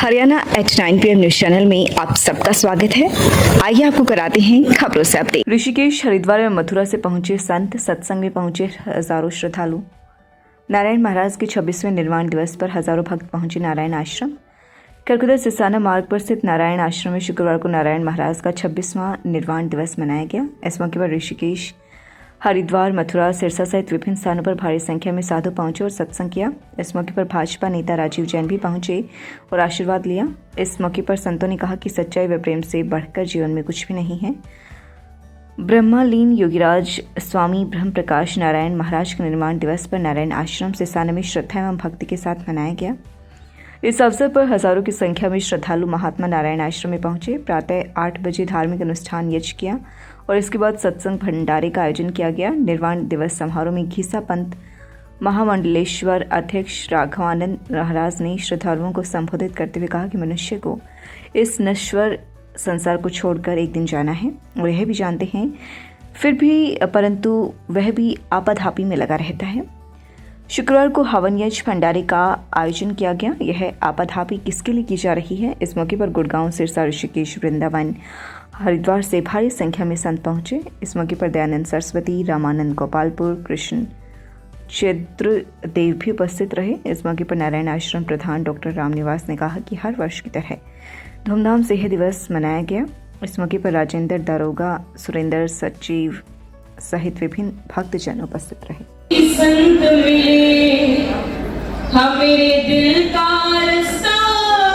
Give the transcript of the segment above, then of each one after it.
Haryana at 9 PM news channel में आप सबका स्वागत है। आइए आपको कराते हैं खबरों से अपडेट। ऋषिकेश, हरिद्वार और मथुरा से पहुंचे संत, सत्संग में पहुंचे हजारों श्रद्धालु। नारायण महाराज के 26वें निर्वाण दिवस पर हजारों भक्त पहुंचे नारायण आश्रम। कलकत्ता सिसाना मार्ग पर स्थित नारायण आश्रम में शुक्रवार को नारायण महाराज का 26वां निर्वाण दिवस मनाया गया। इस मौके पर ऋषिकेश, हरिद्वार, मथुरा, सिरसा सहित विभिन्न स्थानों पर भारी संख्या में साधु पहुंचे और सत्संग किया। इस मौके पर भाजपा नेता राजीव जैन भी पहुंचे और आशीर्वाद लिया। इस मौके पर संतों ने कहा कि सच्चाई व प्रेम से बढ़कर जीवन में कुछ भी नहीं है। ब्रह्मलीन योगीराज स्वामी ब्रह्म प्रकाश नारायण महाराज के निर्वाण दिवस पर नारायण आश्रम सिसाना में श्रद्धा एवं भक्ति के साथ मनाया गया। इस अवसर पर हजारों की संख्या में श्रद्धालु महात्मा नारायण आश्रम में पहुंचे। प्रातः 8 बजे धार्मिक अनुष्ठान यज्ञ किया और इसके बाद सत्संग भंडारे का आयोजन किया गया। निर्वाण दिवस समारोह में घीसा पंथ महामंडलेश्वर अध्यक्ष राघवानंद महाराज ने श्रद्धालुओं को संबोधित करते हुए कहा कि मनुष्य को इस नश्वर संसार को छोड़कर एक दिन जाना है और यह भी जानते हैं, फिर भी परंतु वह भी आपाधापी में लगा रहता है। शुक्रवार को हवन यज्ञ भंडारे का आयोजन किया गया। यह आपाधापी किसके लिए की जा रही है? इस मौके पर गुड़गांव, सिरसा, ऋषिकेश, वृंदावन, हरिद्वार से भारी संख्या में संत पहुंचे। इस मौके पर दयानंद सरस्वती, रामानंद गोपालपुर, कृष्ण चैत्र देव भी उपस्थित रहे। इस मौके पर नारायण आश्रम प्रधान डॉक्टर रामनिवास ने कहा कि हर वर्ष की तरह धूमधाम से यह दिवस मनाया गया। इस मौके पर राजेंद्र दारोगा, सुरेंद्र सचिव सहित विभिन्न भक्तजन उपस्थित रहे। संत मिले हमारे दिल का रास्ता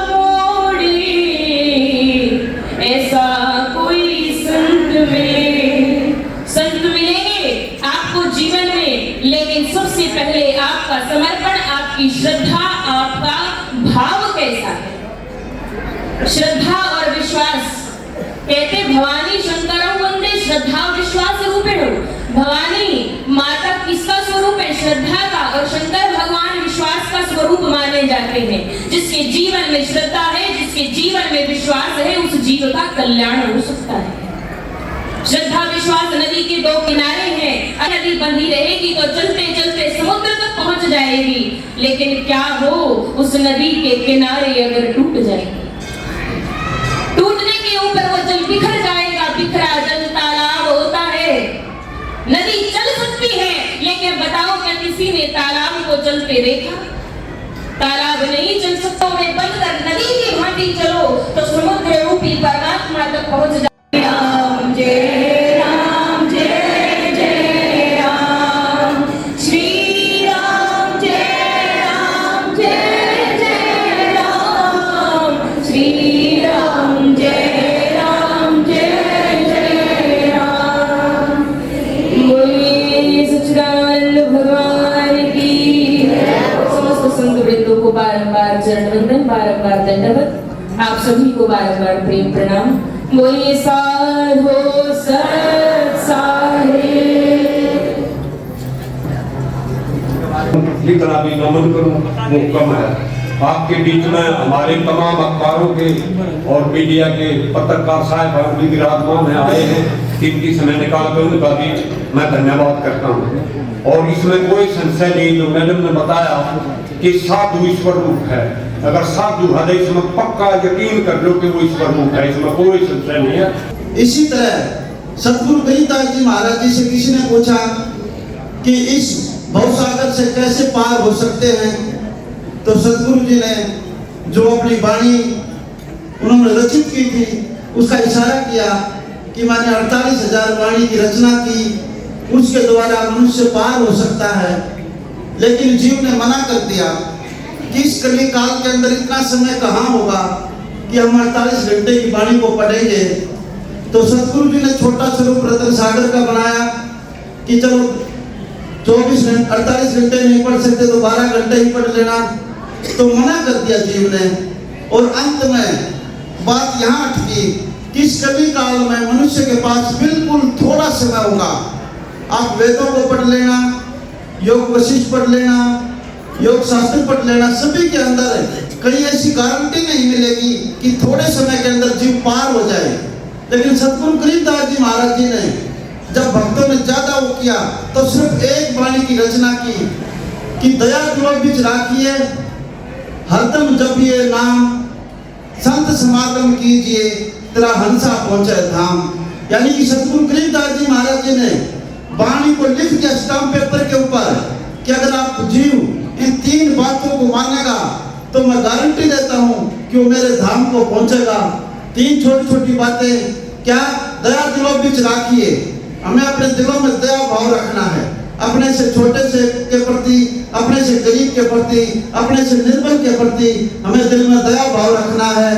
मोड़े, ऐसा कोई संत मिलेंगे आपको जीवन में, लेकिन सबसे पहले आपका समर्पण, आपकी श्रद्धा, आपका भाव कैसा है। श्रद्धा और विश्वास कहते भवानी शंकरौ वंदे श्रद्धा विश्वास रूपेण। भवानी माता किसका स्वरूप है? श्रद्धा का, और शंकर भगवान विश्वास का स्वरूप माने जाते हैं। जिसके जीवन में श्रद्धा है, जिसके जीवन में विश्वास है, उस जीव का कल्याण हो सकता है। श्रद्धा विश्वास नदी के दो किनारे हैं। नदी बंधी रहेगी तो चलते चलते समुद्र तक पहुंच जाएगी, लेकिन क्या हो उस नदी के किनारे अगर टूट जाएगी, टूटने के ऊपर वो जल बिखर जाएगा। बिखरा जल तालाब होता है। नदी चल सकती है, लेकिन बताओ क्या किसी ने तालाब को चलते देखा? तालाब नहीं चल सकता। में बनकर नदी की भांति चलो तो समुद्र रूपी परमात्मा तक पहुंच जाए। राम जय राम, जय जय राम, श्री राम जय राम, जय जय राम, श्री राम जय राम, जय जय राम। बोलिए सच्चिदानंद भगवान की। समस्त संत वृंदों को बारंबार चरण वंदन, बारंबार दंडवत। आप सभी को बारंबार प्रेम प्रणाम। बोलिए साधो सत साहे। जितना भी नमन करूं वो कम है। आपके बीच में हमारे तमाम अखबारों के और मीडिया के पत्रकार साहब भी विराजमान है, आए हैं। कीमती समय निकाल कर उनका भी मैं धन्यवाद करता हूँ। और इसमें कोई संशय नहीं, जो मैडम ने बताया कि साधु ईश्वर रूप है। अगर साधु है इसमें पक्का यकीन कर लो कि वो ईश्वर रूप है, इसमें कोई संशय नहीं है। इसी तरह सतगुरु गरीबदास जी महाराज जी से किसी ने पूछा कि इस भवसागर से कैसे पार हो सकते हैं, तो सतगुरु जी ने जो अपनी वाणी उन्होंने रचित की थी उसका इशारा किया कि मैंने 48,000 वाणी की रचना की, उसके द्वारा मनुष्य पार हो सकता है। लेकिन जीव ने मना कर दिया कि इस कली काल के अंदर इतना समय कहाँ होगा कि हम 48 घंटे की वाणी को पढ़ेंगे। तो सतगुरु जी ने छोटा स्वरूप रतन सागर का बनाया कि चलो 48 घंटे नहीं पढ़ सकते तो 12 घंटे ही पढ़ लेना। तो मना कर दिया जीव ने, और अंत में बात यहाँ अटकी कि इस कली काल में मनुष्य के पास बिल्कुल थोड़ा समय होगा। आप वेदों को पढ़ लेना, योग वशिष्ठ पढ़ लेना, योग शास्त्र पढ़ लेना, सभी के अंदर कहीं ऐसी गारंटी नहीं मिलेगी कि थोड़े समय के अंदर जीव पार हो जाए। लेकिन सतगुरु गरीबदास जी महाराज जी ने जब भक्तों ने ज्यादा वो किया तो सिर्फ एक वाणी की रचना की कि दया द्रोह बीच राखिए, हरदम जपिए नाम, संत समागम कीजिए तेरा हंसा पहुंचे धाम। यानी कि सतगुरु गरीबदास जी महाराज जी ने वाणी को लिख दिया स्टाम्प पेपर के ऊपर कि अगर आप जीव इन 3 बातों को मानेगा तो मैं गारंटी देता हूं कि वो मेरे धाम को पहुंचेगा। 3 छोटी छोटी बातें क्या? दया दिलों बीच राखिए, हमें अपने दिलों में दया भाव रखना है, अपने से छोटे से के प्रति, अपने से गरीब के प्रति, अपने से निर्बल के प्रति हमें दिल में दया भाव रखना है।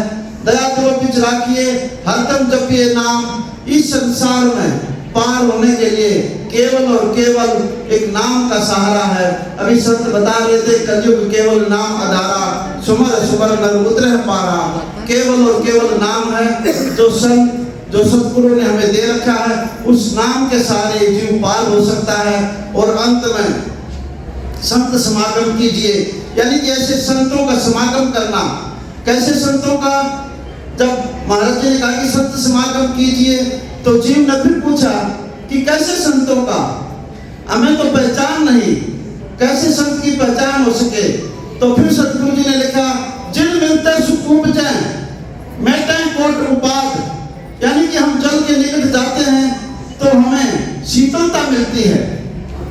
दया दिलों बीच राखिए, हरदम जपिए नाम। इस संसार में पार होने के लिए केवल और केवल एक नाम का सहारा है। अभी संत बता रहे थे कलयुग केवल नाम आधारा, सुमर सुमर नर उतरे पारा। केवल और केवल नाम है जो संत जो सतगुरु ने हमें दे रखा है, उस नाम के सहारे जीव पार हो सकता है। और अंत में संत समागम कीजिए, यानी कि ऐसे संतों का समागम करना। कैसे संतों का? जब महाराज जी ने कहा कि संत समागम कीजिए तो जीव ने फिर पूछा कि कैसे संतों का? हमें तो पहचान नहीं, कैसे संत की पहचान हो सके? तो फिर सतगुरु जी ने लिखा जिन मिलते सुख उपजे मेटे कोट उपाद। यानी कि हम जल के निकट जाते हैं तो हमें शीतलता मिलती है।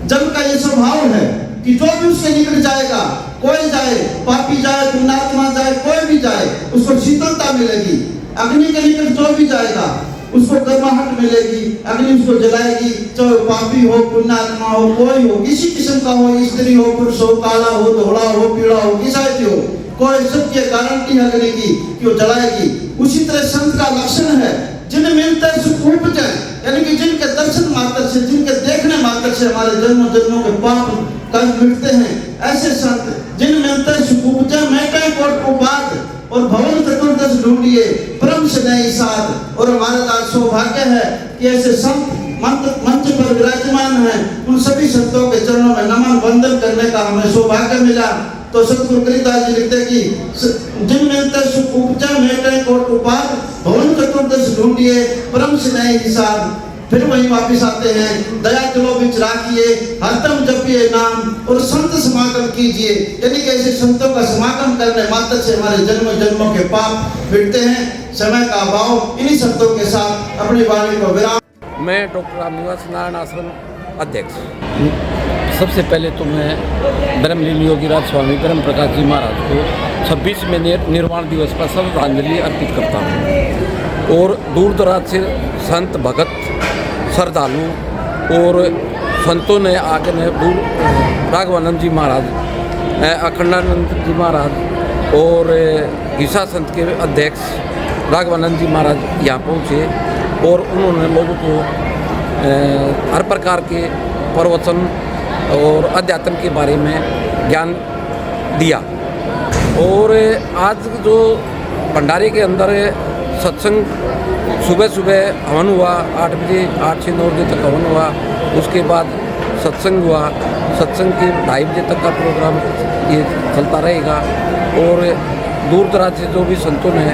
जल का ये स्वभाव है कि जो भी उसके निकट जाएगा, कोई जाए, पापी जाए, पुण्यात्मा जाए, कोई भी जाए, उसको शीतलता मिलेगी। अग्नि के निकट जो भी जाएगा उसको गर्माहट मिलेगी, अग्नि उसको जलाएगी, चाहे पापी हो, पुण्यात्मा हो, कोई हो, किसी किस्म का हो, स्त्री हो, पुरुष हो, काला हो, धोला हो, पीला हो, किसी हो, कोई सबकी गारंटी है अग्नि की कि वो जलाएगी। उसी तरह संत का लक्षण है जिन मिलते सुख उपजे, यानी कि जिनके दर्शन मात्र से, जिनके देखने मात्र से हमारे जन्मों जन्मों के पाप कर्म मिटते हैं, ऐसे संत जिन मिलते सुख उपजे मेटे कोट उपाद। और भवन चतुर्दश ढूंढिए परम से नहीं साध। और हमारा आज सौभाग्य है कि ऐसे संत मंच पर विराजमान हैं, उन सभी संतों के चरणों में नमन वंदन करने का हमें सौभाग्य मिला। तो सतगुरु गरीबदास जी लिखते कि जिन मिलते सुख उपजे मेटे कोट उपाद, भवन चतुर्दश ढूंढिए परम से नहीं साध। फिर वहीं वापिस आते हैं, दया दिलों बीच राखिए, हरदम जपिए नाम और संत समागम कीजिए। यानी कि ऐसे संतों का समागम करने मात्र से हमारे जन्म जन्मों के पाप मिटते हैं। समय का अभाव, इन्हीं शब्दों के साथ अपनी वाणी को विराम। मैं डॉक्टर रामनिवास नारायण आश्रम अध्यक्ष। सबसे पहले तो मैं ब्रह्मलीन योगीराज स्वामी ब्रह्म प्रकाश जी महाराज को 26 में निर्वाण दिवस पर श्रद्धांजलि अर्पित करता हूँ। और दूर दराज से संत भगत श्रद्धालु और संतों ने आगे ने राघवानंद जी महाराज, अखंडानंद जी महाराज और गीसा संत के अध्यक्ष राघवानंद जी महाराज यहाँ पहुँचे और उन्होंने लोगों को हर प्रकार के प्रवचन और अध्यात्म के बारे में ज्ञान दिया। और आज जो भंडारे के अंदर सत्संग सुबह सुबह हवन हुआ 8 बजे, 8 से 9 बजे तक हवन हुआ। उसके बाद सत्संग हुआ। सत्संग के 2:30 बजे तक का प्रोग्राम ये चलता रहेगा। और दूर दराज से जो भी संतों ने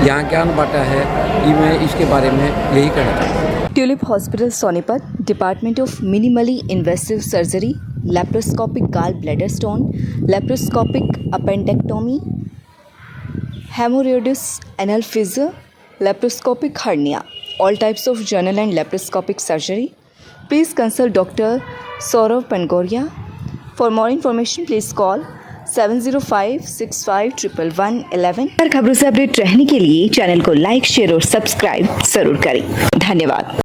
यहाँ ज्ञान बांटा है, ये मैं इसके बारे में यही कहना चाहता हूँ। Tulip hospital Sonipat, department of minimally invasive surgery, laparoscopic gall bladder stone, laparoscopic appendectomy, hemorrhoids anal fissure, laparoscopic hernia, all types of general and laparoscopic surgery. Please consult Dr. Saurav Pangoria. For more information, please call 705-651111। हर खबरों से update रहने के लिए channel को like, share और subscribe जरूर करें। धन्यवाद।